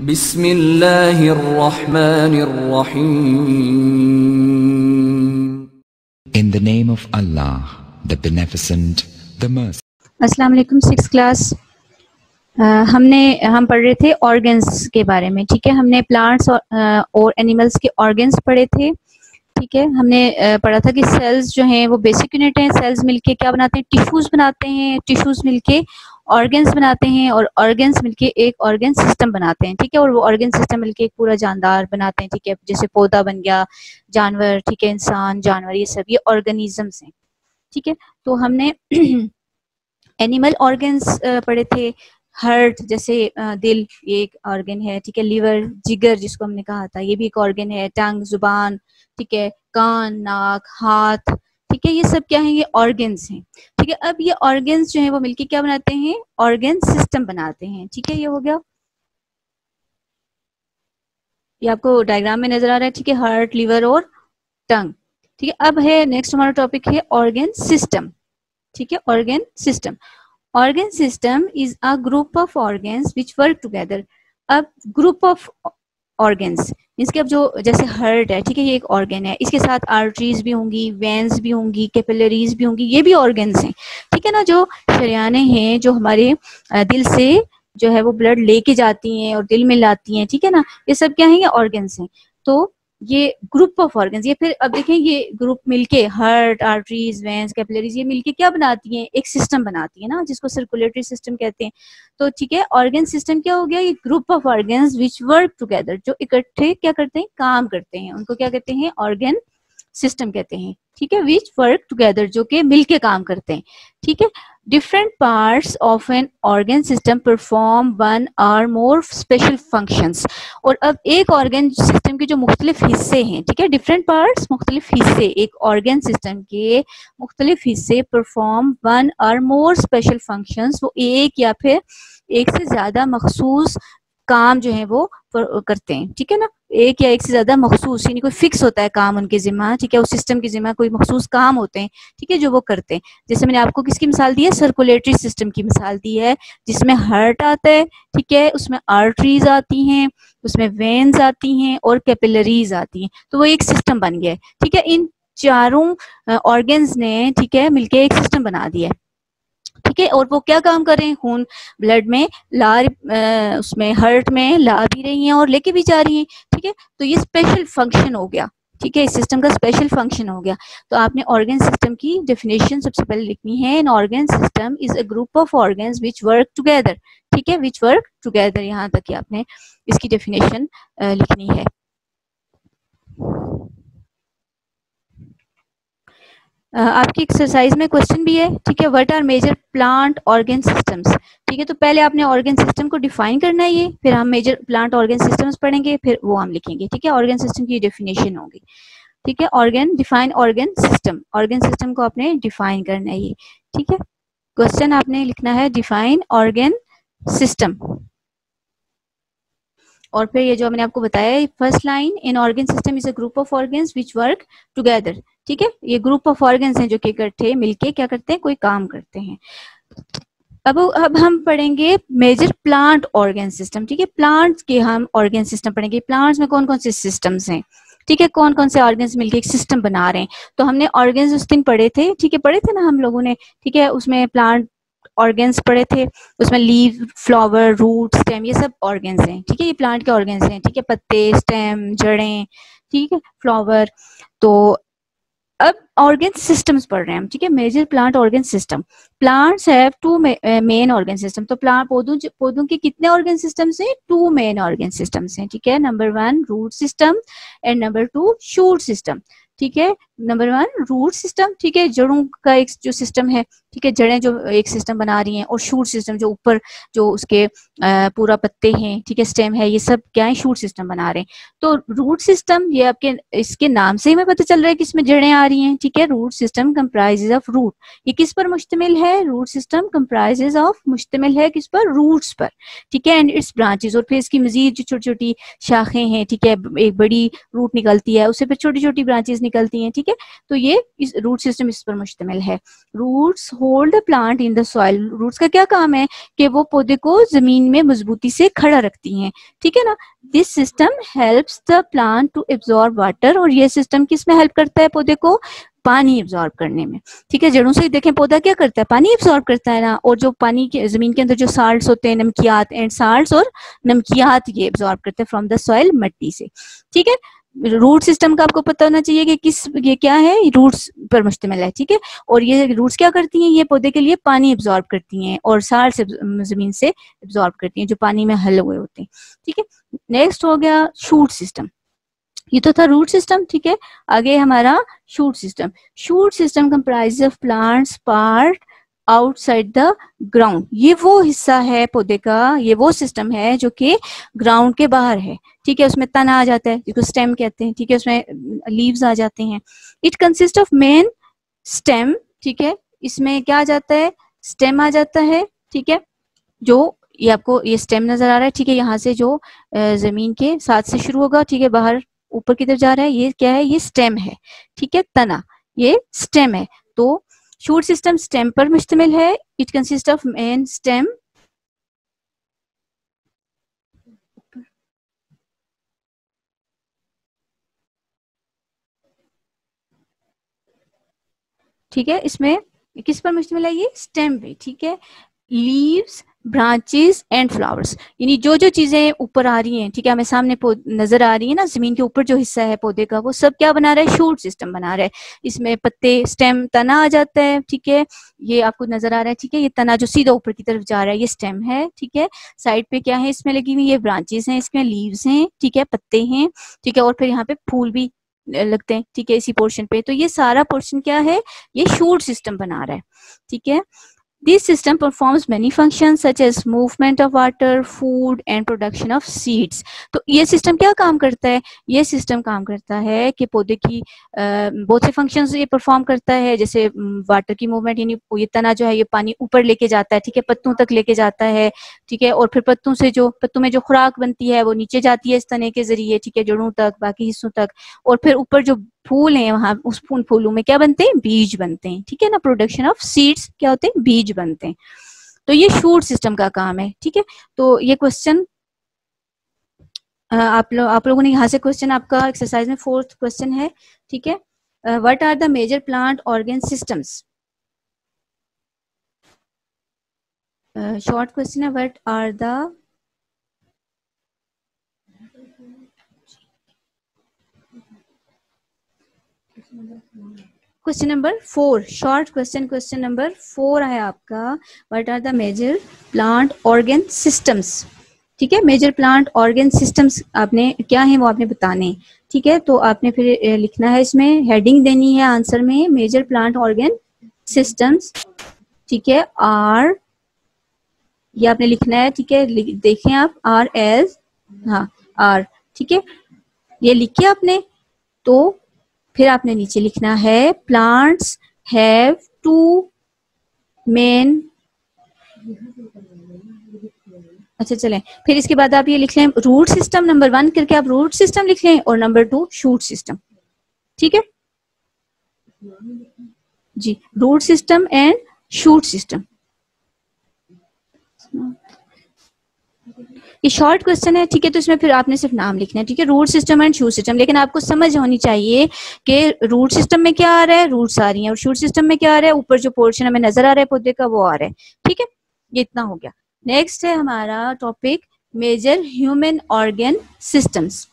बिस्मिल्लाहिर्रहमानिर्रहीम। In the name of Allah, the Beneficent, the Merciful. अस्सलाम वालेकुम। 6th क्लास हम पढ़ रहे थे ऑर्गन्स के बारे में। ठीक है, हमने प्लांट्स और एनिमल्स के ऑर्गन्स पढ़े थे। ठीक है, हमने पढ़ा था कि सेल्स जो हैं वो बेसिक यूनिट हैं। सेल्स मिलके क्या बनाते हैं? टिश्यूज बनाते हैं। टिश्यूज मिलके ऑर्गन्स बनाते हैं और ऑर्गन्स मिलके एक ऑर्गन सिस्टम बनाते हैं। ठीक है, और वो ऑर्गन सिस्टम मिलके एक पूरा जानदार बनाते हैं। ठीक है, जैसे पौधा बन गया, जानवर, ठीक है, इंसान, जानवर, ये सब ये ऑर्गेनिजम्स हैं। ठीक है, तो हमने एनिमल ऑर्गन्स पढ़े थे। हार्ट जैसे दिल, ये एक ऑर्गन है। ठीक है, लिवर, जिगर जिसको हमने कहा था, ये भी एक ऑर्गन है। टंग, जुबान, ठीक है, कान, नाक, हाथ, ठीक है, ये सब क्या है? ये ऑर्गन्स हैं। ठीक है, अब ये ऑर्गन्स जो है वो मिलके क्या बनाते हैं? ऑर्गन सिस्टम बनाते हैं। ठीक है, ये हो गया, ये आपको डायग्राम में नजर आ रहा है। ठीक है, हार्ट, लिवर और टंग। ठीक है, अब है नेक्स्ट हमारा टॉपिक है ऑर्गन सिस्टम। ठीक है, organ system. Organ system is a group of organs which work together. अब ग्रुप ऑफ ऑर्गन्स इसके, अब जो जैसे हार्ट है, ठीक है, ये एक ऑर्गन है, इसके साथ आर्टरीज भी होंगी, वेन्स भी होंगी, कैपिलरीज भी होंगी, ये भी ऑर्गन्स हैं। ठीक है ना, जो शरियाने हैं जो हमारे दिल से जो है वो ब्लड लेके जाती हैं और दिल में लाती हैं, ठीक है ना, ये सब क्या है? ये ऑर्गन्स हैं। तो ये ग्रुप ऑफ ऑर्गन्स, ये फिर अब देखें, ये ग्रुप मिलके हार्ट, आर्टरीज, वेन्स, कैपिलरीज, ये मिलके क्या बनाती हैं? एक सिस्टम बनाती है ना, जिसको सर्कुलेटरी सिस्टम कहते हैं। तो ठीक है, ऑर्गन सिस्टम क्या हो गया? ये group of organs which work together, जो इकट्ठे क्या करते हैं? काम करते हैं, उनको क्या कहते हैं? ऑर्गन सिस्टम कहते हैं। ठीक है, विच वर्क टुगेदर, जो कि मिलके काम करते हैं। ठीक है, different parts of an organ system perform one और मोर स्पेशल फंक्शंस। और अब एक ऑर्गन सिस्टम के जो मुख्तलिफ हिस्से हैं, ठीक है, डिफरेंट पार्ट्स, मुख्तलिफ हिस्से, एक ऑर्गन सिस्टम के मुख्तलिफ हिस्से परफॉर्म वन और मोर स्पेशल फंक्शंस, वो एक या फिर एक से ज्यादा मखसूस काम जो है वो करते हैं। ठीक है ना, एक या एक से ज्यादा मखसूस, यानी कोई फिक्स होता है काम उनके जिम्मा। ठीक है, उस सिस्टम के जिम्मा कोई मखसूस काम होते हैं। ठीक है, जो वो करते हैं। जैसे मैंने आपको किसकी मिसाल दी है? सर्कुलेटरी सिस्टम की मिसाल दी है, जिसमें हार्ट आता है, ठीक है, उसमें आर्टरीज आती हैं, उसमें वेन्स आती हैं और कैपिलरीज आती हैं। तो वो एक सिस्टम बन गया है। ठीक है, इन चारों ऑर्गन्स ने, ठीक है, मिलके एक सिस्टम बना दिया है। ठीक है, और वो क्या काम कर रहे हैं? खून ब्लड में ला, उसमें हार्ट में ला भी रही हैं और लेके भी जा रही हैं। ठीक है, तो ये स्पेशल फंक्शन हो गया। ठीक है, इस सिस्टम का स्पेशल फंक्शन हो गया। तो आपने ऑर्गन सिस्टम की डेफिनेशन सबसे पहले लिखनी है। An organ system is a group of organs which work together. ठीक है, विच वर्क टुगेदर, यहाँ तक कि आपने इसकी डेफिनेशन लिखनी है। आपकी एक्सरसाइज में क्वेश्चन भी है। ठीक है, what are major plant organ systems. ठीक है, तो पहले आपने ऑर्गन सिस्टम को डिफाइन करना है, ये फिर हम मेजर प्लांट ऑर्गन सिस्टम्स पढ़ेंगे, फिर वो हम लिखेंगे। ठीक है, ऑर्गन सिस्टम की डेफिनेशन होगी। ठीक है, ऑर्गन डिफाइन ऑर्गन सिस्टम को आपने डिफाइन करना है ये। ठीक है, क्वेश्चन आपने लिखना है डिफाइन ऑर्गन सिस्टम, और फिर ये जो मैंने आपको बताया first line, in organ system is a group of organs which work together. ठीक है, ये ग्रुप ऑफ ऑर्गन्स हैं जो कि इकट्ठे मिलके क्या करते हैं? कोई काम करते हैं। अब हम पढ़ेंगे मेजर प्लांट ऑर्गन सिस्टम। ठीक है, प्लांट्स के हम ऑर्गन सिस्टम पढ़ेंगे। प्लांट्स में कौन कौन से सिस्टम्स हैं? ठीक है, कौन कौन से ऑर्गन्स मिलके एक सिस्टम बना रहे हैं? तो हमने ऑर्गन्स उस दिन पढ़े थे। ठीक है, पढ़े थे ना हम लोगों ने। ठीक है, उसमें प्लांट ऑर्गन्स पढ़े थे, उसमें लीव, फ्लावर, रूट, स्टेम, ये सब ऑर्गन्स हैं। ठीक है, ये प्लांट के ऑर्गन्स हैं। ठीक है, पत्ते, स्टेम, जड़ें, ठीक है, फ्लावर। तो अब ऑर्गन सिस्टम्स पढ़ रहे हैं हम। ठीक है, major plant organ system. Plants have two main organ system. तो प्लांट पौधों के कितने ऑर्गन सिस्टम्स हैं? 2 मेन ऑर्गन सिस्टम्स हैं। ठीक है, number 1 root system and number 2 shoot system. ठीक है, नंबर 1 रूट सिस्टम, ठीक है, जड़ों का एक जो सिस्टम है। ठीक है, जड़ें जो एक सिस्टम बना रही हैं, और शूट सिस्टम जो ऊपर जो उसके पूरा पत्ते हैं, ठीक है, स्टेम है, ये सब क्या है? शूट सिस्टम बना रहे हैं। तो रूट सिस्टम, ये आपके इसके नाम से ही हमें पता चल रहा है कि इसमें जड़ें आ रही हैं। ठीक है, root system comprises of root. ये किस पर मुश्तमिल है? रूट सिस्टम कंप्राइजेज ऑफ, मुश्तमिल है किस पर? रूट्स पर। ठीक है, एंड इट्स ब्रांचेस, और फिर इसकी मजीद जो छोटी छोटी शाखें हैं, ठीक है, एक बड़ी रूट निकलती है, उससे फिर छोटी छोटी ब्रांचेस निकलती हैं। ठीक है। ठीक है। तो ये इस रूट सिस्टम इस पर मुश्तमिल है। Roots hold the plant in the soil. Roots का क्या काम है कि वो पौधे को जमीन में मजबूती से खड़ा रखती हैं, ठीक है ना। This system helps the plant to absorb water, और ये सिस्टम किस में हेल्प करता है पौधे को, पानी एब्जॉर्ब करने में, ठीक है। जड़ों से देखें पौधा क्या करता है, पानी एब्जॉर्ब करता है ना, और जो पानी के जमीन के अंदर जो साल्ट्स होते हैं, नमकियात एंड साल्ट्स और नमकियात, ये एब्जॉर्ब करते हैं फ्रॉम द सॉइल, मिट्टी से, ठीक है। रूट सिस्टम का आपको पता होना चाहिए कि ये क्या है, रूट्स पर मुश्तमिल है, ठीक है। और ये रूट्स क्या करती हैं, ये पौधे के लिए पानी एब्जॉर्ब करती हैं और साल्ट जमीन से एब्जॉर्ब करती हैं जो पानी में हल हुए होते हैं, ठीक है। नेक्स्ट हो गया शूट सिस्टम। ये तो था रूट सिस्टम, ठीक है। आगे हमारा shoot system. Shoot system comprise of plants part outside the ground. ये वो हिस्सा है पौधे का, ये वो सिस्टम है जो कि ग्राउंड के बाहर है, ठीक है। उसमें तना आ जाता है जिसको स्टेम कहते हैं, ठीक है। उसमें लीव्स आ जाते हैं। It consist of main stem, ठीक है। इसमें क्या आ जाता है, स्टेम आ जाता है, ठीक है। जो ये आपको ये स्टेम नजर आ रहा है, ठीक है। यहाँ से जो जमीन के साथ से शुरू होगा, ठीक है, बाहर ऊपर की तरफ जा रहा है, ये क्या है, ये स्टेम है, ठीक है। तना ये स्टेम है। तो शूट सिस्टम स्टेम पर मुश्तमिल है। It consist of main stem, ठीक है। इसमें किस पर मुश्तमिल है, ये स्टेम पे, ठीक है। लीव्स, ब्रांचेस एंड फ्लावर्स, यानी जो जो चीजें ऊपर आ रही हैं, ठीक है, हमें सामने नजर आ रही है ना, जमीन के ऊपर जो हिस्सा है पौधे का, वो सब क्या बना रहा है, शूट सिस्टम बना रहा है। इसमें पत्ते, स्टेम, तना आ जाता है, ठीक है। ये आपको नजर आ रहा है, ठीक है। ये तना जो सीधा ऊपर की तरफ जा रहा है, ये स्टेम है, ठीक है। साइड पे क्या है इसमें लगी हुई, ये ब्रांचेस हैं, इसमें लीव्स हैं, ठीक है, पत्ते हैं, ठीक है। और फिर यहाँ पे फूल भी लगते हैं, ठीक है, इसी पोर्शन पे। तो ये सारा पोर्शन क्या है, ये शूट सिस्टम बना रहा है, ठीक है। This system performs many functions such as movement of water, food and production of seeds. तो ये सिस्टम क्या काम करता है, ये सिस्टम काम करता है कि पौधे की बहुत से फंक्शंस ये परफॉर्म करता है, जैसे वाटर की मूवमेंट, यानी ये तना जो है ये पानी ऊपर लेके जाता है, ठीक है, पत्तों तक लेके जाता है, ठीक है। और फिर पत्तों में जो खुराक बनती है वो नीचे जाती है इस तने के जरिए, ठीक है, जड़ों तक, बाकी हिस्सों तक। और फिर ऊपर जो फूल हैं, वहां उस फूलों में क्या बनते हैं, बीज बनते हैं, ठीक है ना। प्रोडक्शन ऑफ सीड्स क्या होते हैं, बीज बनते हैं। तो ये शूट सिस्टम का काम है, ठीक है। तो ये क्वेश्चन आप लोगों ने यहाँ से क्वेश्चन, आपका एक्सरसाइज में 4th क्वेश्चन है, ठीक है। What are the major plant organ systems. Short question है, what are the question number 4, short question, question number 4 है आपका, what are the major plant organ systems, ठीक है। मेजर प्लांट ऑर्गन सिस्टम्स आपने क्या है वो आपने बताने, ठीक है। तो आपने फिर लिखना है, इसमें हेडिंग देनी है आंसर में, मेजर प्लांट ऑर्गन सिस्टम्स, ठीक है। आर ये आपने लिखना है, ठीक है। देखें आप, आर एज, हाँ आर, ठीक है, ये लिखिए आपने। तो फिर आपने नीचे लिखना है, प्लांट्स हैव 2 मेन, अच्छा चलें, फिर इसके बाद आप ये लिख लें रूट सिस्टम, नंबर 1 करके आप रूट सिस्टम लिख लें, और नंबर 2 शूट सिस्टम, ठीक है जी, root system and shoot system. ये शॉर्ट क्वेश्चन है, ठीक है। तो इसमें फिर आपने सिर्फ नाम लिखना है, ठीक है, root system and shoot system. लेकिन आपको समझ होनी चाहिए कि रूट सिस्टम में क्या आ रहा है, रूट्स आ रही हैं, और शूट सिस्टम में क्या आ रहा है, ऊपर जो पोर्शन हमें नजर आ रहा है पौधे का वो आ रहा है, ठीक है। ये इतना हो गया। नेक्स्ट है हमारा topic, major human organ systems,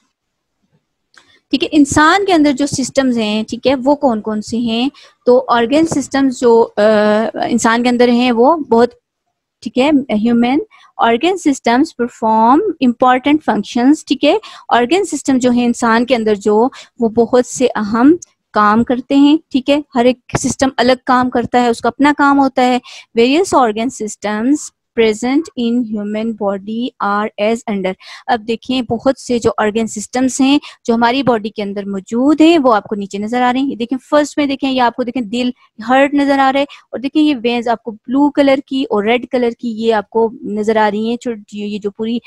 ठीक है। इंसान के अंदर जो सिस्टम्स हैं, ठीक है, वो कौन कौन से हैं। तो ऑर्गन सिस्टम्स जो इंसान के अंदर हैं वो बहुत, ठीक है, human organ systems perform important functions, ठीक है। ऑर्गन सिस्टम जो है इंसान के अंदर जो, वो बहुत से अहम काम करते हैं, ठीक है। हर एक सिस्टम अलग काम करता है, उसका अपना काम होता है। Various organ systems present in human body are as under. अब देखिए बहुत से जो ऑर्गन सिस्टम्स हैं जो हमारी बॉडी के अंदर मौजूद हैं, वो आपको नीचे नजर आ रहे हैं। ये देखें फर्स्ट में, देखें ये आपको देखें दिल, हार्ट नजर आ रहा है, और देखें ये वेन्स आपको ब्लू कलर की और रेड कलर की ये आपको नजर आ रही हैं। ये जो पूरी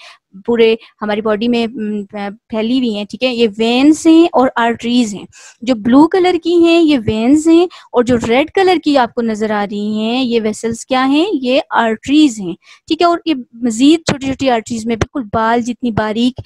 पूरे हमारी बॉडी में फैली हुई हैं, ठीक है। ये वेन्स हैं और आर्टरीज हैं। जो ब्लू कलर की हैं ये वेन्स हैं, और जो रेड कलर की आपको नजर आ रही हैं ये वेसल्स क्या हैं, ये आर्टरीज हैं, ठीक है। और ये मजीद छोटी छोटी आर्टरीज में बिल्कुल बाल जितनी बारीक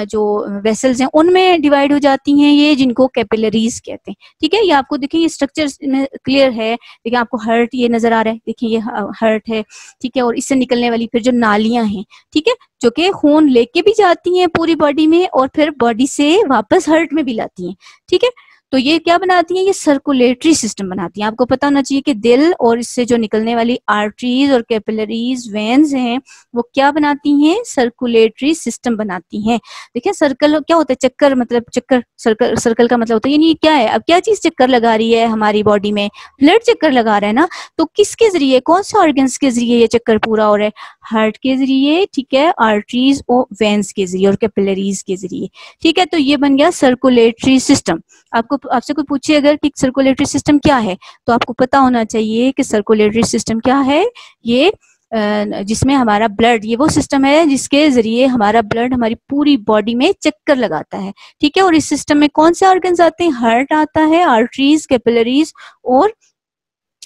जो वेसल्स हैं उनमें डिवाइड हो जाती हैं, ये जिनको कैपिलरीज कहते हैं, ठीक है। ये आपको देखिए ये स्ट्रक्चर क्लियर है। देखिए आपको हार्ट ये नजर आ रहा है, देखिए ये हार्ट है, ठीक है। और इससे निकलने वाली फिर जो नालियां हैं, ठीक है, जो कि खून लेके भी जाती हैं पूरी बॉडी में और फिर बॉडी से वापस हार्ट में भी लाती हैं, ठीक है। तो ये क्या बनाती हैं, ये सर्कुलेटरी सिस्टम बनाती हैं। आपको पता होना चाहिए कि दिल और इससे जो निकलने वाली आर्टरीज और कैपिलरीज वेन्स हैं वो क्या बनाती हैं, सर्कुलेटरी सिस्टम बनाती हैं। देखिए सर्कल क्या होता है, चक्कर, मतलब चक्कर, सर्कल, सर्कल का मतलब होता है यानी क्या है, अब क्या चीज चक्कर लगा रही है हमारी बॉडी में, ब्लड चक्कर लगा रहा है ना। तो किसके जरिए, कौन से ऑर्गन्स के जरिए ये चक्कर पूरा हो रहा है, हार्ट के जरिए, ठीक है, आर्टरीज और वेन्स के जरिए और कैपिलरीज के जरिए, ठीक है। तो ये बन गया सर्कुलेटरी सिस्टम। आपसे कोई पूछे अगर कि सर्कुलेटरी सिस्टम क्या है, तो आपको पता होना चाहिए कि सर्कुलेटरी सिस्टम क्या है। ये जिसमें हमारा ब्लड, ये वो सिस्टम है जिसके जरिए हमारा ब्लड हमारी पूरी बॉडी में चक्कर लगाता है, ठीक है। और इस सिस्टम में कौन से ऑर्गन्स आते हैं, हार्ट आता है, आर्टरीज, कैपिलरीज और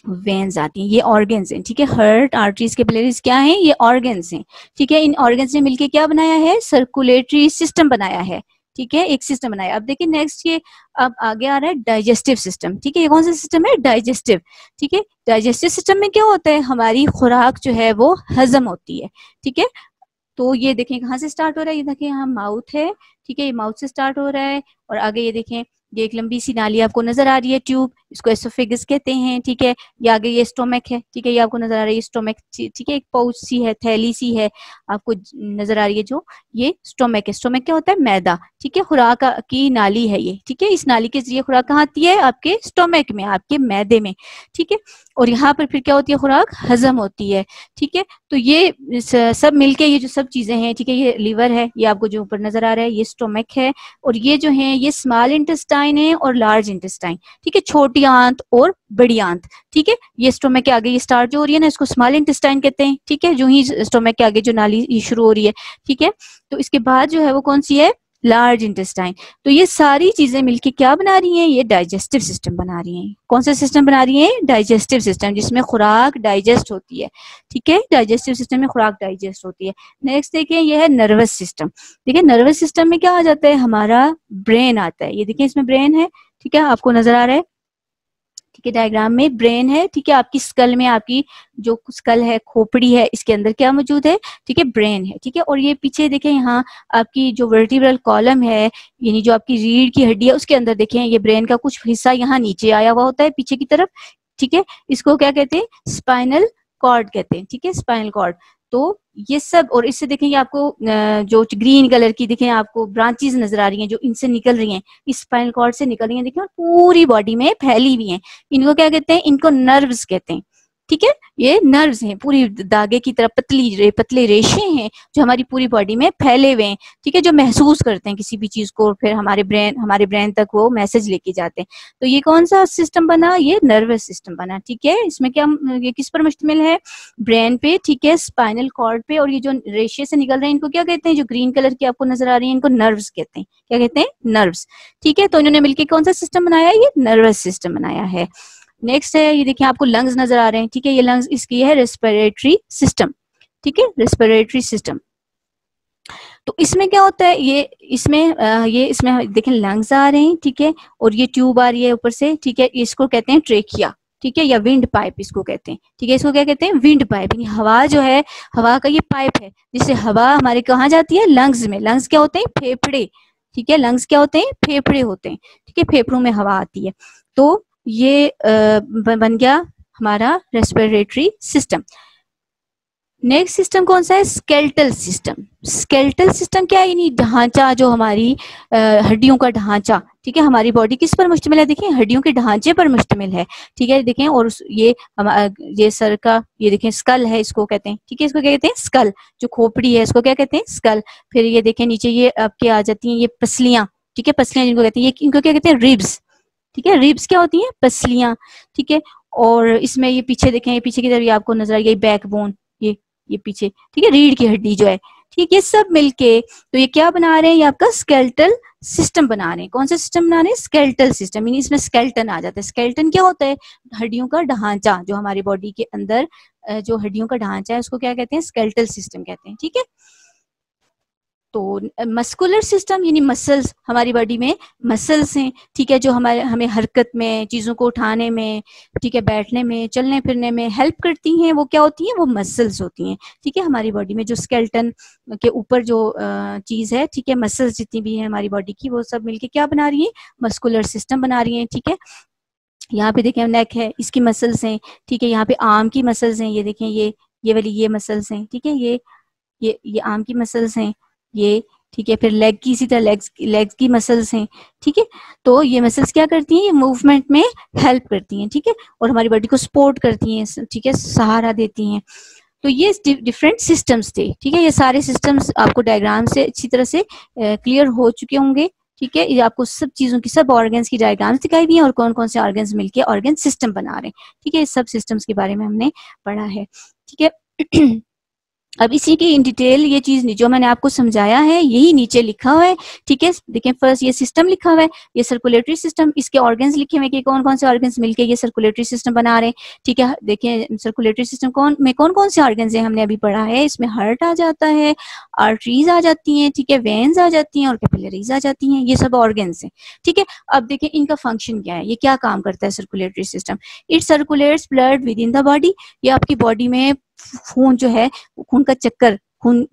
वेन्स आती हैं, ये ऑर्गन्स हैं, ठीक है। हार्ट, आर्टरीज, कैपिलरीज क्या हैं, ये ऑर्गन्स हैं, ठीक है। इन ऑर्गन्स ने मिलके क्या बनाया है, सर्कुलेटरी सिस्टम बनाया है, ठीक है, एक सिस्टम बनाया। अब देखिए नेक्स्ट ये अब आगे आ रहा है डाइजेस्टिव सिस्टम, ठीक है। ये कौन सा सिस्टम है, डाइजेस्टिव, ठीक है। डाइजेस्टिव सिस्टम में क्या होता है, हमारी खुराक जो है वो हजम होती है, ठीक है। तो ये देखें कहाँ से स्टार्ट हो रहा है, ये देखें यहाँ माउथ है, ठीक है, ये माउथ से स्टार्ट हो रहा है और आगे ये देखें ये एक लंबी सी नाली आपको नजर आ रही है, ट्यूब, इसको एसोफेगस कहते हैं, ठीक है। ये आगे ये स्टोमक है, ठीक है, ये आपको नजर आ रही है स्टोमक, ठीक है, एक पाउच सी है, थैली सी है आपको नजर आ रही है, जो ये स्टोमक है। स्टोमक क्या होता है, मैदा, ठीक है, खुराक की नाली है ये, ठीक है। इस नाली के जरिए खुराक कहाँ आती है, आपके स्टोमक में, आपके मैदे में, ठीक है। और यहाँ पर फिर क्या होती है, खुराक हजम होती है, ठीक है। तो ये सब मिलके ये जो सब चीजें हैं, ठीक है, ये लीवर है, ये आपको जो ऊपर नजर आ रहा है, ये स्टोमक है, और ये जो है ये स्मॉल इंटेस्टाइन है और लार्ज इंटेस्टाइन, ठीक है, छोटी आंत और बड़ी आंत, ठीक है। ये स्टोमक के आगे ये स्टार्ट जो हो रही है ना, इसको स्मॉल इंटेस्टाइन कहते हैं, ठीक है, जो ही स्टोमक के आगे जो नाली शुरू हो रही है, ठीक है। तो इसके बाद जो है वो कौन सी है, लार्ज इंटेस्टाइन। तो ये सारी चीजें मिलके क्या बना रही हैं, ये डाइजेस्टिव सिस्टम बना रही हैं। कौन सा सिस्टम बना रही हैं, डाइजेस्टिव सिस्टम, जिसमें खुराक डाइजेस्ट होती है, ठीक है। डाइजेस्टिव सिस्टम में खुराक डाइजेस्ट होती है। नेक्स्ट देखिए ये है नर्वस सिस्टम। देखिए नर्वस सिस्टम में क्या आ जाता है, हमारा ब्रेन आता है, ये देखिए इसमें ब्रेन है, ठीक है, आपको नजर आ रहा है, ठीक है, डायग्राम में ब्रेन है, ठीक है। आपकी स्कल में, आपकी जो स्कल है, खोपड़ी है, इसके अंदर क्या मौजूद है, ठीक है, ब्रेन है, ठीक है। और ये पीछे देखें यहाँ आपकी जो वर्टिब्रल कॉलम है, यानी जो आपकी रीढ़ की हड्डी है, उसके अंदर देखें ये ब्रेन का कुछ हिस्सा यहाँ नीचे आया हुआ होता है पीछे की तरफ, ठीक है। इसको क्या कहते हैं, स्पाइनल कॉर्ड कहते हैं, ठीक है, स्पाइनल कॉर्ड। तो ये सब, और इससे देखेंगे आपको जो ग्रीन कलर की देखें आपको ब्रांचेस नजर आ रही हैं जो इनसे निकल रही हैं, इस स्पाइनल कॉर्ड से निकल रही हैं, देखें, और पूरी बॉडी में फैली हुई हैं। इनको क्या कहते हैं, इनको नर्व्स कहते हैं, ठीक है। ये नर्व्स हैं, पूरी धागे की तरह पतले रेशे हैं जो हमारी पूरी बॉडी में फैले हुए हैं, ठीक है, जो महसूस करते हैं किसी भी चीज को और फिर हमारे ब्रेन तक वो मैसेज लेके जाते हैं। तो ये कौन सा सिस्टम बना, ये नर्वस सिस्टम बना, ठीक है। इसमें क्या, ये किस पर मुश्तमिल है, ब्रेन पे, ठीक है, स्पाइनल कॉर्ड पे, और ये जो रेशे से निकल रहे हैं इनको क्या कहते हैं, जो ग्रीन कलर की आपको नजर आ रही है, इनको नर्व्स कहते हैं। क्या कहते हैं, नर्व्स, ठीक है। तो इन्होंने मिलकर कौन सा सिस्टम बनाया, ये नर्वस सिस्टम बनाया है। नेक्स्ट है ये देखिए आपको लंग्स नजर आ रहे हैं, ठीक है, ये लंग्स, इसकी है रेस्पिरेटरी सिस्टम, ठीक है, रेस्पिरेटरी सिस्टम। तो इसमें क्या होता है, ये इसमें देखें लंग्स आ रहे हैं, ठीक है, और ये ट्यूब आ रही है ऊपर से, ठीक है, इसको कहते हैं ट्रेकिया, ठीक है, या विंड पाइप इसको कहते हैं, ठीक है। इसको क्या कहते हैं, विंड पाइप, यानी हवा जो है, हवा का ये पाइप है जिससे हवा हमारे कहाँ जाती है, लंग्स में। लंग्स क्या होते हैं, फेफड़े, ठीक है, लंग्स क्या होते हैं, फेफड़े होते हैं, ठीक है, फेफड़ों में हवा आती है। तो ये बन गया हमारा रेस्पिरेटरी सिस्टम। नेक्स्ट सिस्टम कौन सा है, स्केलेटल सिस्टम। स्केलेटल सिस्टम क्या है, यानी ढांचा, जो हमारी हड्डियों का ढांचा, ठीक है, हमारी बॉडी किस पर मुश्तमिल है, देखें हड्डियों के ढांचे पर मुश्तमिल है, ठीक है, देखें। और ये सर का ये देखें स्कल है, इसको कहते हैं, ठीक है, इसको क्या कहते हैं, स्कल। जो खोपड़ी है इसको क्या कहते हैं, स्कल। फिर ये देखें नीचे ये आपके आ जाती हैं ये पसलियां, ठीक है, पसलियां जिनको कहते हैं, ये इनको क्या कहते हैं, रिब्स, ठीक है, रिब्स क्या होती हैं, पसलियां, ठीक है। और इसमें ये पीछे देखें, ये पीछे की तरफ ये आपको नजर आ गई बैकबोन, ये पीछे, ठीक है, रीढ़ की हड्डी जो है, ठीक है, सब मिलके तो ये क्या बना रहे हैं, ये आपका स्केलेटल सिस्टम बना रहे हैं। कौन सा सिस्टम बना रहे हैं, स्केलेटल सिस्टम, यानी इसमें स्केलेटन आ जाता है। स्केलेटन क्या होता है, हड्डियों का ढांचा, जो हमारी बॉडी के अंदर जो हड्डियों का ढांचा है उसको क्या कहते हैं, स्केलेटल सिस्टम कहते हैं। ठीक है, तो मस्कुलर सिस्टम यानी मसल्स, हमारी बॉडी में मसल्स हैं, ठीक है, जो हमारे हमें हरकत में, चीजों को उठाने में, ठीक है, बैठने में, चलने फिरने में हेल्प करती हैं, वो क्या होती हैं, वो मसल्स होती हैं। ठीक है, हमारी बॉडी में जो स्केलेटन के ऊपर जो चीज है, ठीक है, मसल्स जितनी भी है हमारी बॉडी की, वो सब मिलके क्या बना रही है, मस्कुलर सिस्टम बना रही है। ठीक है, यहाँ पे देखें नेक है, इसकी मसल्स हैं, ठीक है, यहाँ पे आर्म की मसल्स हैं, ये देखें ये वाली ये मसल्स हैं, ठीक है, ये आर्म की मसल्स हैं ये, ठीक है, फिर लेग की, इसी तरह लेग्स की मसल्स हैं। ठीक है, तो ये मसल्स क्या करती हैं, ये मूवमेंट में हेल्प करती हैं। ठीक है, और हमारी बॉडी को सपोर्ट करती हैं, ठीक है, सहारा देती हैं। तो ये डिफरेंट सिस्टम्स थे। ठीक है, ये सारे सिस्टम्स आपको डायग्राम से अच्छी तरह से क्लियर हो चुके होंगे। ठीक है, ये आपको सब चीजों की, सब ऑर्गन्स की डायग्राम्स दिखाई दी हैं और कौन कौन से ऑर्गन्स मिलके ऑर्गन सिस्टम बना रहे हैं। ठीक है, सब सिस्टम्स के बारे में हमने पढ़ा है। ठीक है, अब इसी की इन डिटेल ये चीज जो मैंने आपको समझाया है यही नीचे लिखा हुआ है। ठीक है, देखें फर्स्ट ये सिस्टम लिखा हुआ है, ये सर्कुलेटरी सिस्टम, इसके ऑर्गन्स लिखे हुए कि कौन कौन से ऑर्गन्स मिलके ये सर्कुलेटरी सिस्टम बना रहे हैं। ठीक है, देखें सर्कुलेटरी सिस्टम कौन कौन से ऑर्गन्स हैं, हमने अभी पढ़ा है, इसमें हार्ट आ जाता है, आर्टरीज आ जाती हैं, ठीक है, वेन्स आ जाती हैं और कैपिलरीज आ जाती हैं, ये सब ऑर्गन्स हैं। ठीक है, अब देखें इनका फंक्शन क्या है, ये क्या काम करता है circulatory system. It circulates blood with in the body, ये आपकी बॉडी में खून जो है, खून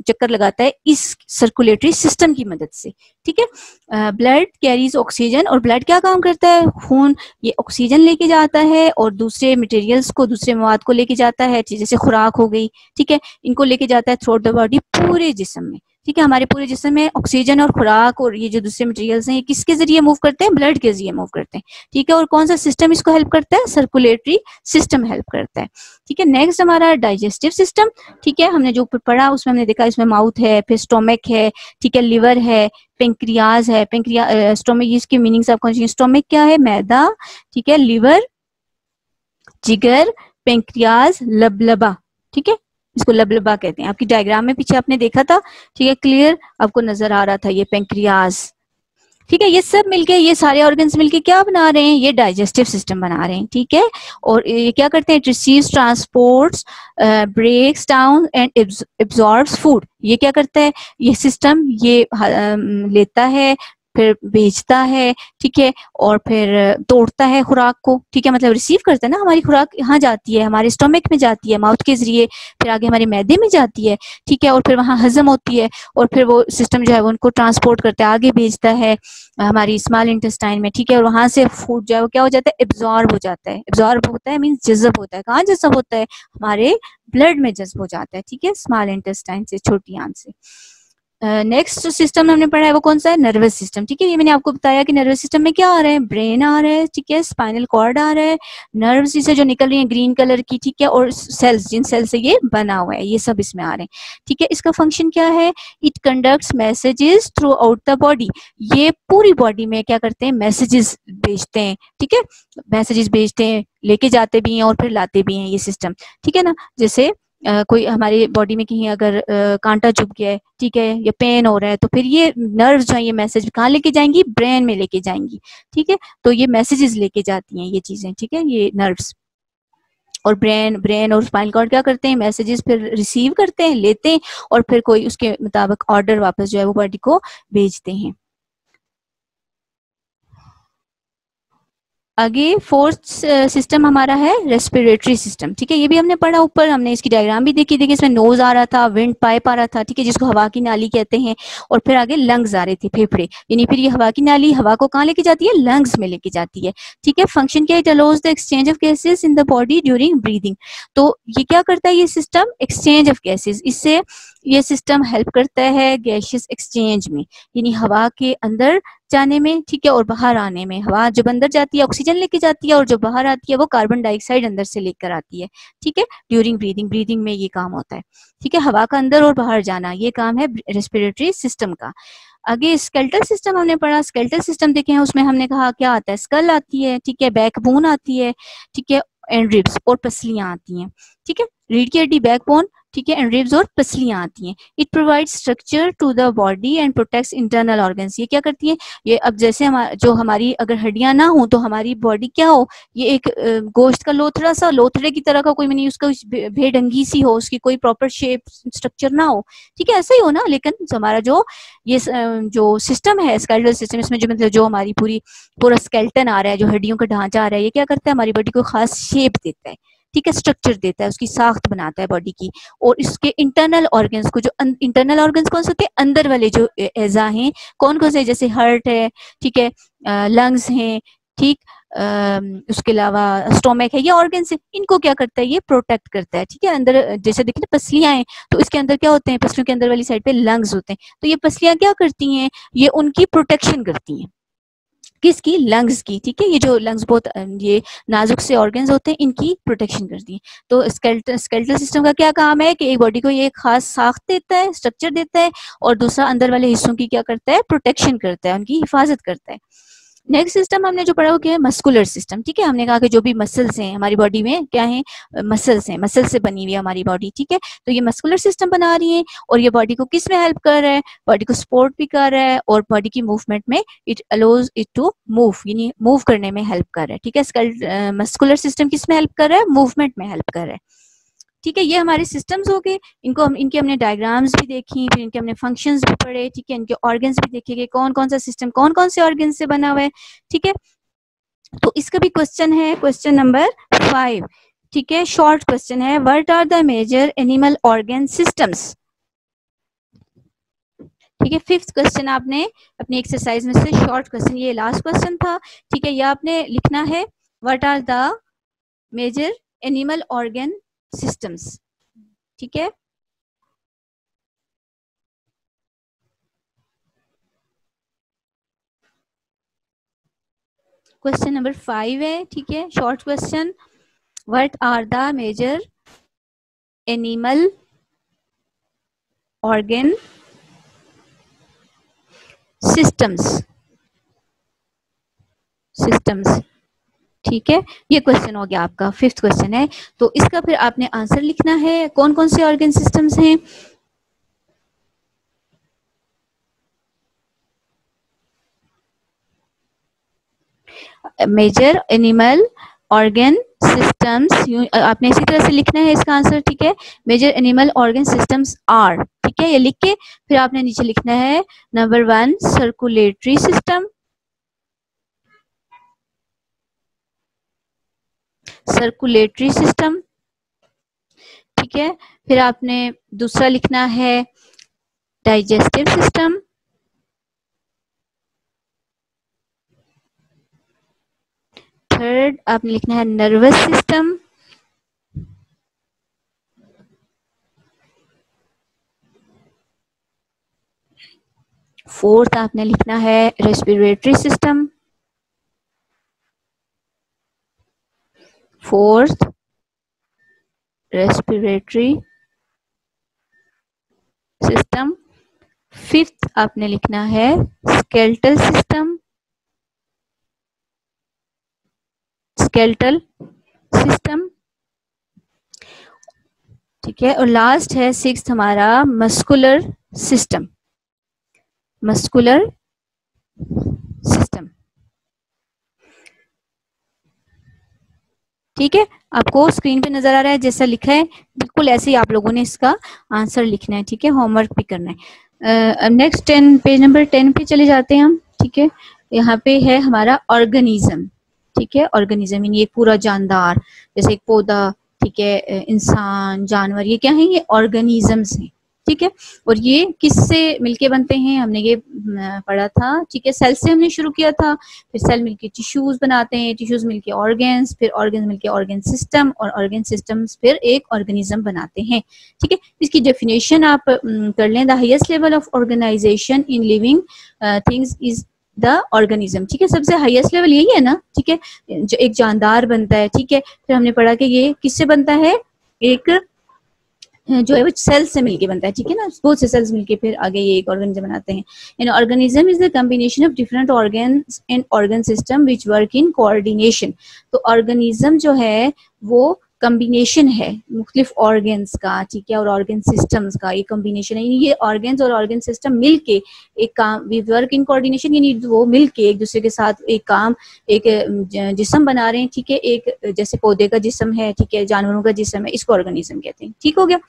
चक्कर लगाता है इस सर्कुलेटरी सिस्टम की मदद से। ठीक है, ब्लड कैरीज ऑक्सीजन, और ब्लड क्या काम करता है, खून ये ऑक्सीजन लेके जाता है और दूसरे मटेरियल्स को, दूसरे मवाद को लेके जाता है, जैसे खुराक हो गई, ठीक है, इनको लेके जाता है थ्रू आउट द बॉडी, पूरे जिस्म में। ठीक है, हमारे पूरे जिस्म में ऑक्सीजन और खुराक और ये जो दूसरे मटेरियल्स हैं, ये किसके जरिए मूव करते हैं, ब्लड के जरिए मूव करते हैं। ठीक है, और कौन सा सिस्टम इसको हेल्प करता है, सर्कुलेटरी सिस्टम हेल्प करता है। ठीक है, नेक्स्ट हमारा डाइजेस्टिव सिस्टम। ठीक है, हमने जो पढ़ा उसमें हमने देखा इसमें माउथ है, फिर स्टोमक है, ठीक है, लिवर है, पेंक्रियाज है, स्टोमक, इसकी मीनिंग्स आपको, स्टोमक क्या है, मैदा, ठीक है, लिवर, जिगर, पेंक्रियाज, लबलबा। ठीक है, इसको लबलबा कहते हैं। आपकी डायग्राम में पीछे आपने देखा था, ठीक है, क्लियर आपको नजर आ रहा था ये पेंक्रियाज। ठीक है, ये सब मिलके, ये सारे ऑर्गन्स मिलके क्या बना रहे हैं, ये डाइजेस्टिव सिस्टम बना रहे हैं। ठीक है, और ये क्या करते हैं, receives, transports, breaks down and absorbs food. ये क्या करता है, ये सिस्टम ये लेता है, फिर भेजता है, ठीक है, और फिर तोड़ता है खुराक को। ठीक है, मतलब रिसीव करता है ना, हमारी खुराक यहाँ जाती है, हमारे स्टोमक में जाती है माउथ के जरिए, फिर आगे हमारे मैदे में जाती है, ठीक है, और फिर वहाँ हजम होती है, और फिर वो सिस्टम जो है वो उनको ट्रांसपोर्ट करता है, आगे भेजता है हमारी स्मॉल इंटेस्टाइन में। ठीक है, और वहां से फूड जो है वो क्या हो जाता है, एब्जॉर्ब हो जाता है। एब्जॉर्ब होता है मीन्स जज़ब होता है। कहाँ जज़ब होता है, हमारे ब्लड में जज़ब हो जाता है। ठीक है, स्मॉल इंटेस्टाइन से, छोटी आंत से। नेक्स्ट सिस्टम हमने पढ़ा है वो कौन सा है, नर्वस सिस्टम। ठीक है, ये मैंने आपको बताया कि नर्वस सिस्टम में क्या आ रहा है, ब्रेन आ रहा है, ठीक है, स्पाइनल कॉर्ड आ रहा है, नर्व्स इसे जो निकल रही है ग्रीन कलर की, ठीक है, और सेल्स, जिन सेल से ये बना हुआ है, ये सब इसमें आ रहे हैं। ठीक है, इसका फंक्शन क्या है, it conducts messages through out the body. ये पूरी बॉडी में क्या करते हैं, मैसेजेस भेजते हैं। ठीक है, मैसेजेस भेजते हैं, लेके जाते भी हैं और फिर लाते भी हैं ये सिस्टम। ठीक है ना, जैसे कोई हमारी बॉडी में कहीं अगर कांटा चुभ गया है, ठीक है, या पेन हो रहा है, तो फिर ये नर्व्स जो है ये मैसेज कहाँ लेके जाएंगी, ब्रेन में लेके जाएंगी। ठीक है, तो ये मैसेजेस लेके जाती हैं ये चीजें। ठीक है, ये नर्व्स और ब्रेन और स्पाइनल कॉर्ड क्या करते हैं, मैसेजेस फिर रिसीव करते हैं, लेते हैं, और फिर कोई उसके मुताबिक ऑर्डर वापस जो है वो बॉडी को भेजते हैं। आगे फोर्थ सिस्टम हमारा है रेस्पिरेटरी सिस्टम। ठीक है, ये भी हमने पढ़ा, ऊपर हमने इसकी डायग्राम भी देखी। देखिए इसमें नोज आ रहा था, विंड पाइप आ रहा था, ठीक है, जिसको हवा की नाली कहते हैं, और फिर आगे लंग्स आ रहे थे, फेफड़े, यानी फिर ये हवा की नाली हवा को कहाँ लेके जाती है, लंग्स में लेके जाती है। ठीक है, फंक्शन क्या है, it allows the exchange of gases in the body during breathing. तो ये क्या करता है, ये सिस्टम एक्सचेंज ऑफ गैसेस, इससे ये सिस्टम हेल्प करता है गैसियस एक्सचेंज में, यानी हवा के अंदर जाने में, ठीक है, और बाहर आने में। हवा जब अंदर जाती है ऑक्सीजन लेके जाती है, और जब बाहर आती है वो कार्बन डाइऑक्साइड अंदर से लेकर आती है। ठीक है, ड्यूरिंग ब्रीदिंग में ये काम होता है। ठीक है, हवा का अंदर और बाहर जाना, ये काम है रेस्पिरेटरी सिस्टम का। आगे स्केलेटल सिस्टम हमने पढ़ा। स्केलेटल सिस्टम देखे हैं, उसमें हमने कहा क्या आता है, स्कल आती है, ठीक है, बैकबोन आती है, ठीक है, एंड रिब्स और पसलियां आती हैं। ठीक है, रीढ़ की हड्डी, बैकबोन, ठीक है, एंड रिब्स और पसलियां आती हैं। It provides structure to the body and protects internal organs. ये क्या करती है, ये अब जैसे जो हमारी अगर हड्डियां ना हो तो हमारी बॉडी क्या हो, ये एक गोश्त का लोथड़ा सा, लोथड़े की तरह का कोई नहीं, उसका भेडंगी सी हो, उसकी कोई प्रॉपर शेप स्ट्रक्चर ना हो, ठीक है, ऐसा ही हो ना। लेकिन हमारा जो ये जो सिस्टम है, स्केलेटल सिस्टम, इसमें जो मतलब जो हमारी पूरा स्केलेटन आ रहा है, जो हड्डियों का ढांचा आ रहा है, ये क्या करता है, हमारी बॉडी को खास शेप देता है, ठीक है, स्ट्रक्चर देता है, उसकी साख्त बनाता है बॉडी की। और इसके इंटरनल ऑर्गन्स को, जो इंटरनल ऑर्गन्स कौन से होते हैं, अंदर वाले जो एजा हैं, कौन कौन से, जैसे हार्ट है, ठीक है, लंग्स हैं, ठीक, उसके अलावा स्टोमक है, ये ऑर्गन्स है, इनको क्या करता है, ये प्रोटेक्ट करता है, ठीक है। अंदर जैसे देखिए ना पसलियां हैं, तो इसके अंदर क्या होते हैं, पसलियों के अंदर वाली साइड पे लंग्स होते हैं, तो ये पसलियां क्या करती हैं, ये उनकी प्रोटेक्शन करती हैं, किसकी, लंग्स की, ठीक है। ये जो लंग्स बहुत ये नाजुक से ऑर्गन्स होते हैं, इनकी प्रोटेक्शन करती है। तो स्केलेटल सिस्टम का क्या काम है कि एक बॉडी को ये एक खास साख्त देता है, स्ट्रक्चर देता है, और दूसरा अंदर वाले हिस्सों की क्या करता है, प्रोटेक्शन करता है, उनकी हिफाजत करता है। नेक्स्ट सिस्टम हमने जो पढ़ा वो क्या है, मस्कुलर सिस्टम, ठीक है। हमने कहा कि जो भी मसल्स हैं हमारी बॉडी में, क्या है, मसल्स हैं, मसल से बनी हुई है हमारी बॉडी, ठीक है। तो ये मस्कुलर सिस्टम बना रही है, और ये बॉडी को किस में हेल्प कर रहा है, बॉडी को सपोर्ट भी कर रहा है, और बॉडी की मूवमेंट में it allows it to move, यानी मूव करने में हेल्प कर रहा है, ठीक है। मस्कुलर सिस्टम किस में हेल्प कर रहा है, मूवमेंट में हेल्प कर रहा है, ठीक है। ये हमारे सिस्टम्स हो गए, इनके हमने डायग्राम्स भी देखी, फिर इनके हमने फंक्शंस भी पढ़े, ठीक है, इनके ऑर्गन्स भी देखे कि कौन कौन सा सिस्टम कौन कौन से ऑर्गन से बना हुआ है, ठीक है। तो इसका भी क्वेश्चन है, क्वेश्चन नंबर 5, ठीक है, शॉर्ट क्वेश्चन है, what are the major animal organ systems, ठीक है। 5th क्वेश्चन आपने अपनी एक्सरसाइज में से शॉर्ट क्वेश्चन, ये लास्ट क्वेश्चन था, ठीक है, ये आपने लिखना है, what are the major animal organ systems, ठीक है। क्वेश्चन नंबर 5 है, ठीक है, short question, what are the major animal organ systems, ठीक है। ये क्वेश्चन हो गया आपका, 5th क्वेश्चन है। तो इसका फिर आपने आंसर लिखना है, कौन कौन से ऑर्गन सिस्टम्स हैं, मेजर एनिमल ऑर्गन सिस्टम्स, आपने इसी तरह से लिखना है इसका आंसर, ठीक है। Major animal organ systems are, ठीक है, ये लिख के फिर आपने नीचे लिखना है number 1 circulatory system, circulatory system, ठीक है। फिर आपने दूसरा लिखना है डाइजेस्टिव सिस्टम, थर्ड आपने लिखना है नर्वस सिस्टम, फोर्थ आपने लिखना है respiratory system, fourth respiratory system, fifth आपने लिखना है स्केलेटल सिस्टम, स्केलेटल सिस्टम, ठीक है। और लास्ट है 6th हमारा मस्कुलर सिस्टम, मस्कुलर सिस्टम, ठीक है। आपको स्क्रीन पे नजर आ रहा है जैसा लिखा है, बिल्कुल ऐसे ही आप लोगों ने इसका आंसर लिखना है, ठीक है, होमवर्क भी करना है। नेक्स्ट 10 पेज नंबर 10 पे चले जाते हैं हम, ठीक है। यहाँ पे है हमारा ऑर्गेनिज्म, ठीक है, ऑर्गेनिज्म यानी एक पूरा जानदार, जैसे एक पौधा, ठीक है, इंसान, जानवर, ये क्या है, ये ऑर्गेनिजम्स हैं, ठीक है। और ये किससे मिलके बनते हैं, हमने ये पढ़ा था, ठीक है, सेल से हमने शुरू किया था, फिर सेल मिलके टिश्यूज बनाते हैं, टिश्यूज मिलके ऑर्गन्स, फिर ऑर्गन्स मिलके ऑर्गन सिस्टम, और ऑर्गन सिस्टम्स फिर एक ऑर्गेनिज्म बनाते हैं, ठीक है। इसकी डेफिनेशन आप कर लें, the highest level of organisation in living things is the organism, ठीक है, सबसे हाईएस्ट लेवल यही है ना, ठीक है, जो एक जानदार बनता है, ठीक है। फिर हमने पढ़ा कि ये किससे बनता है, एक जो है वो सेल से मिलके बनता है, ठीक है ना, बहुत से सेल्स मिलके फिर आगे ये एक ऑर्गेनिज्म बनाते हैं। An organism is the combination of different organs and organ system which work in coordination. तो ऑर्गेनिज्म जो है वो कम्बिनेशन है मुख्तलिफ ऑर्गन्स का, ठीक है, और ऑर्गन सिस्टम्स का ये कम्बिनेशन है। ये ऑर्गन्स और ऑर्गन सिस्टम मिलके एक काम, वी वर्क इन कोऑर्डिनेशन, यानी वो मिलके एक दूसरे के साथ एक काम, एक जिस्म बना रहे हैं, ठीक है। एक जैसे पौधे का जिस्म है, ठीक है, जानवरों का जिस्म है, इसको ऑर्गेनिज्म कहते हैं, ठीक हो गया।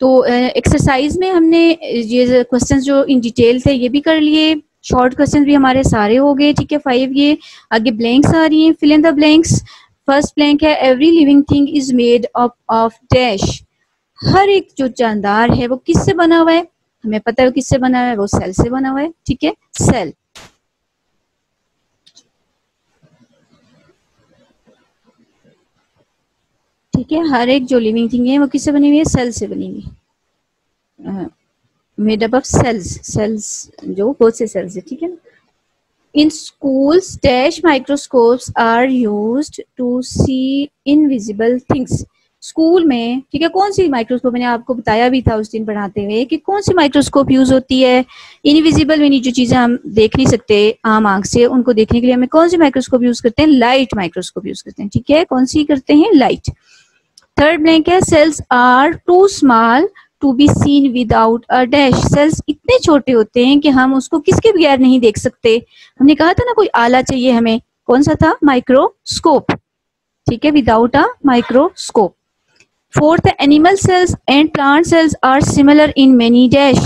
तो एक्सरसाइज में हमने ये क्वेश्चंस जो इन डिटेल थे ये भी कर लिए, शॉर्ट क्वेश्चन भी हमारे सारे हो गए, ठीक है। 5 ये आगे ब्लैंक्स आ रही हैं, fill in the blanks. First blank है every living thing is made up of dash. हर एक जो जानदार है वो किससे बना हुआ है, हमें पता है वो किससे बना हुआ है, वो सेल से बना हुआ है, ठीक है, सेल। ठीक है, हर एक जो लिविंग थिंग है वो किससे बनी हुई है, सेल से बनी हुई है, made up of cells, cells जो बहुत से सेल्स है, ठीक है। In schools, dash microscopes are used to see invisible things. School में, ठीक है, कौन सी माइक्रोस्कोप, मैंने आपको बताया भी था उस दिन पढ़ाते हुए कि कौन सी माइक्रोस्कोप यूज होती है इनविजिबल, यानी जो चीजें हम देख नहीं सकते आम आंख से, उनको देखने के लिए हमें कौन सी माइक्रोस्कोप यूज करते हैं, लाइट माइक्रोस्कोप यूज करते हैं, ठीक है। कौन सी करते हैं, लाइट। थर्ड ब्लैंक है cells are too small to be seen without a dash. Cells इतने छोटे होते हैं कि हम उसको किसके बगैर नहीं देख सकते। हमने कहा था ना कोई आला चाहिए हमें, कौन सा था, माइक्रोस्कोप, ठीक है, विदाउट अ माइक्रोस्कोप। फोर्थ है animal cells and plant cells are similar in many dash.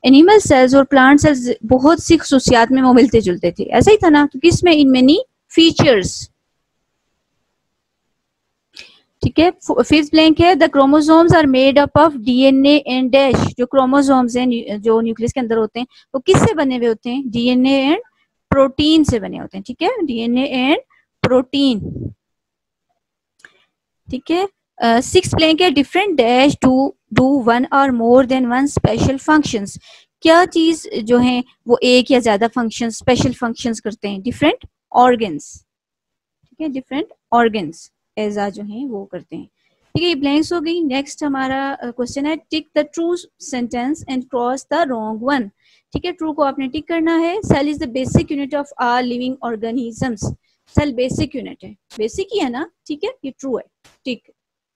Animal cells और प्लांट सेल्स बहुत सी खसूसियात में वो मिलते जुलते थे, ऐसा ही था ना, तो किसमें, इन मेनी फीचर्स, ठीक है। फिफ्थ ब्लैंक है the chromosomes are made up of DNA and dash. जो क्रोमोसोम्स हैं जो न्यूक्लियस के अंदर होते हैं वो किससे बने हुए होते हैं, डीएनए एंड प्रोटीन से बने होते हैं, ठीक है, डीएनए एंड प्रोटीन, ठीक है। सिक्स ब्लैंक है डिफरेंट डैश डू वन और मोर देन वन स्पेशल फंक्शंस। क्या चीज जो है वो एक या ज्यादा फंक्शन, स्पेशल फंक्शंस करते हैं, डिफरेंट ऑर्गन्स, ठीक है, डिफरेंट ऑर्गन्स एजा जो हैं वो करते हैं, ठीक है। ये ब्लैंक्स हो गई। नेक्स्ट हमारा क्वेश्चन है tick the true sentence and cross the wrong one, ठीक है। ट्रू को आपने टिक करना है। Cell is the basic unit of our living organisms. Cell basic unit है, बेसिक ही है ना, ठीक है, ये ट्रू है, टिक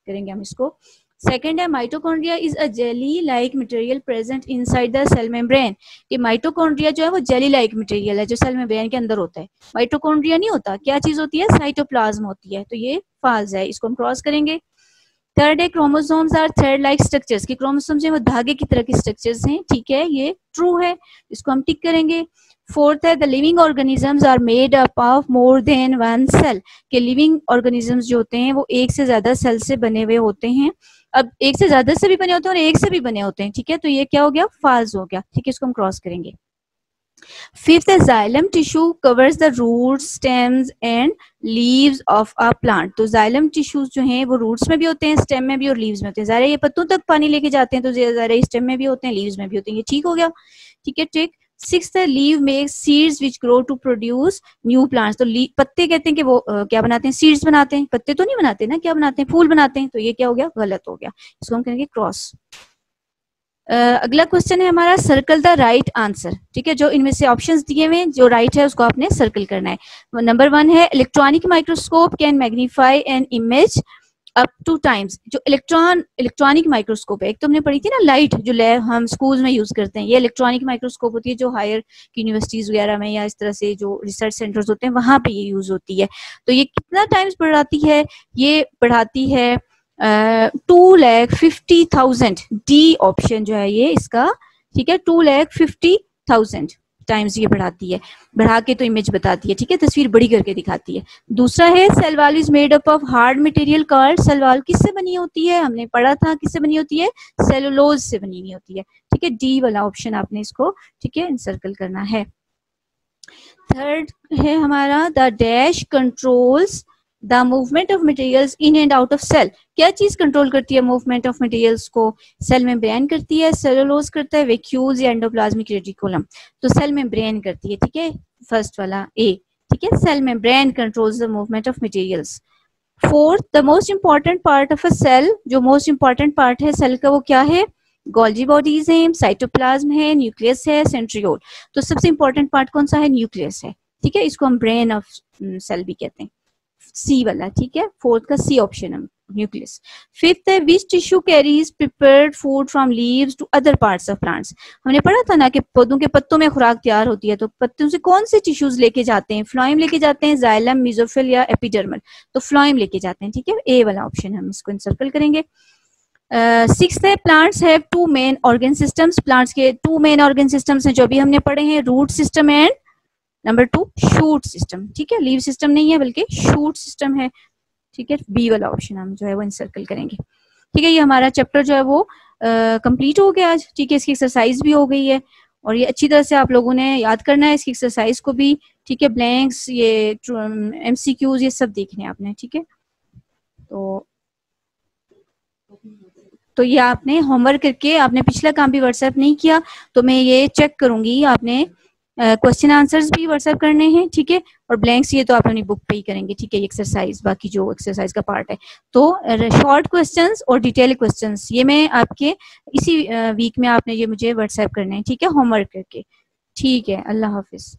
करेंगे हम इसको। सेकेंड है mitochondria is a jelly like material present inside the cell membrane. ये माइटोकॉन्ड्रिया जो है वो जेली लाइक मटेरियल है जो सेल मेम्ब्रेन के अंदर होता है। माइटोकॉन्ड्रिया नहीं होता, क्या चीज होती है, साइटोप्लाज्म होती है, तो ये फॉल्स है, इसको हम क्रॉस करेंगे। थर्ड है chromosomes are thread like structures, की क्रोमोसोम्स जो है वो धागे की तरह के स्ट्रक्चर्स हैं, ठीक है, ये ट्रू है, इसको हम टिक करेंगे। फोर्थ है the living organisms are made up of more than one cell, के लिविंग ऑर्गेनिजम्स जो होते हैं वो एक से ज्यादा सेल से बने हुए होते हैं। अब एक से ज्यादा से भी बने होते हैं और एक से भी बने होते हैं, ठीक है, तो ये क्या हो गया, फॉल्स हो गया, ठीक है, इसको हम क्रॉस करेंगे। फिफ्थ है xylem tissue covers the roots, stems and leaves of a plant. तो जाइलम टिश्यूज जो हैं वो रूट्स में भी होते हैं, स्टेम में भी और लीव्स में होते हैं। ज़ाहिर है ये पत्तों तक पानी लेके जाते हैं, तो ज़ाहिर है स्टेम में भी होते हैं, लीव्स में भी होते हैं, ये ठीक हो गया, ठीक है, ठीक। सिक्स्थ है leave makes seeds which grow to produce new plants. तो पत्ते कहते हैं कि वो क्या बनाते हैं, सीड्स बनाते हैं, पत्ते तो नहीं बनाते ना, क्या बनाते हैं, फूल बनाते हैं, तो ये क्या हो गया, गलत हो गया, इसको हम कहेंगे क्रॉस। अगला क्वेश्चन है हमारा सर्कल द राइट आंसर, ठीक है, जो इनमें से ऑप्शंस दिए हुए हैं जो राइट है उसको आपने सर्कल करना है। नंबर 1 है electronic microscope can magnify an image up two times. जो इलेक्ट्रॉनिक माइक्रोस्कोप है, एक तो हमने पढ़ी थी ना लाइट, जो लैब हम स्कूल में यूज करते हैं, ये इलेक्ट्रॉनिक माइक्रोस्कोप होती है जो हायर यूनिवर्सिटीज वगैरह में या इस तरह से जो रिसर्च सेंटर्स होते हैं वहां पे ये यूज होती है। तो ये कितना टाइम्स बढ़ाती है, ये बढ़ाती है 2,50,000, डी ऑप्शन जो है ये इसका, ठीक है, 2,50,000 टाइम्स ये बढ़ाती है, बढ़ा के तो इमेज बताती है, ठीक है, तस्वीर बड़ी करके दिखाती है। दूसरा है cell wall is made up of hard material called, cell wall किससे बनी होती है, हमने पढ़ा था किससे बनी होती है, सेलुलोज से बनी हुई होती है, ठीक है, डी वाला ऑप्शन आपने इसको, ठीक है, सर्कल करना है। थर्ड है हमारा the dash controls the movement of materials in and out of cell. क्या चीज कंट्रोल करती है मूवमेंट ऑफ मटेरियल्स को, सेल मेम्ब्रेन करती है, सेलुलोज करता है, वैक्यूल्स या एंडोप्लाज्मिक रेटिकुलम। तो सेल मेम्ब्रेन करती है, ठीक है, फर्स्ट वाला ए, ठीक है, cell membrane controls the movement of materials. Fourth the most important part of a cell, जो मोस्ट इंपॉर्टेंट पार्ट है सेल का वो क्या है, गोल्जी बॉडीज है, साइटोप्लाज्म है, न्यूक्लियस है, सेंट्रियोल। तो सबसे इंपॉर्टेंट पार्ट कौन सा है, न्यूक्लियस है, ठीक है, इसको हम ब्रेन ऑफ सेल भी कहते हैं, सी वाला, ठीक है, फोर्थ का सी ऑप्शन हम न्यूक्लियस। फिफ्थ है which tissue carries prepared food from leaves to other parts of plants. हमने पढ़ा था ना कि पौधों के पत्तों में खुराक तैयार होती है, तो पत्तों से कौन से टिश्यूज लेके जाते हैं? फ्लोएम लेके जाते हैं, जाइलम, मेसोफिल या एपिडर्मल? तो फ्लोएम लेके जाते हैं, ठीक है, ए वाला ऑप्शन हम इसको इंसर्कल करेंगे। सिक्स्थ है plants have two main organ systems. Plants के टू मेन ऑर्गन सिस्टम्स हैं जो भी हमने पढ़े हैं, root system and number 2 shoot system, ठीक है, लीव सिस्टम नहीं है बल्कि शूट सिस्टम है, ठीक है, बी वाला ऑप्शन हम जो है वो इंसर्कल करेंगे। ठीक है, ये हमारा चैप्टर जो है वो कंप्लीट हो गया आज, ठीक है, इसकी एक्सरसाइज भी हो गई है और ये अच्छी तरह से आप लोगों ने याद करना है इसकी एक्सरसाइज को भी, ठीक है, ब्लैंक्स, ये एमसीक्यूज, ये सब देखने आपने, ठीक है। तो ये आपने होमवर्क करके, आपने पिछला काम भी व्हाट्सएप नहीं किया तो मैं ये चेक करूंगी, आपने क्वेश्चन आंसर्स भी व्हाट्सएप करने हैं, ठीक है, और ब्लैंक्स ये तो आप अपनी बुक पे ही करेंगे, ठीक है, एक्सरसाइज, बाकी जो एक्सरसाइज का पार्ट है तो शॉर्ट क्वेश्चंस और डिटेल क्वेश्चंस ये मैं आपके इसी वीक में आपने ये मुझे व्हाट्सएप करने हैं, ठीक है, होमवर्क करके, ठीक है। अल्लाह हाफिज।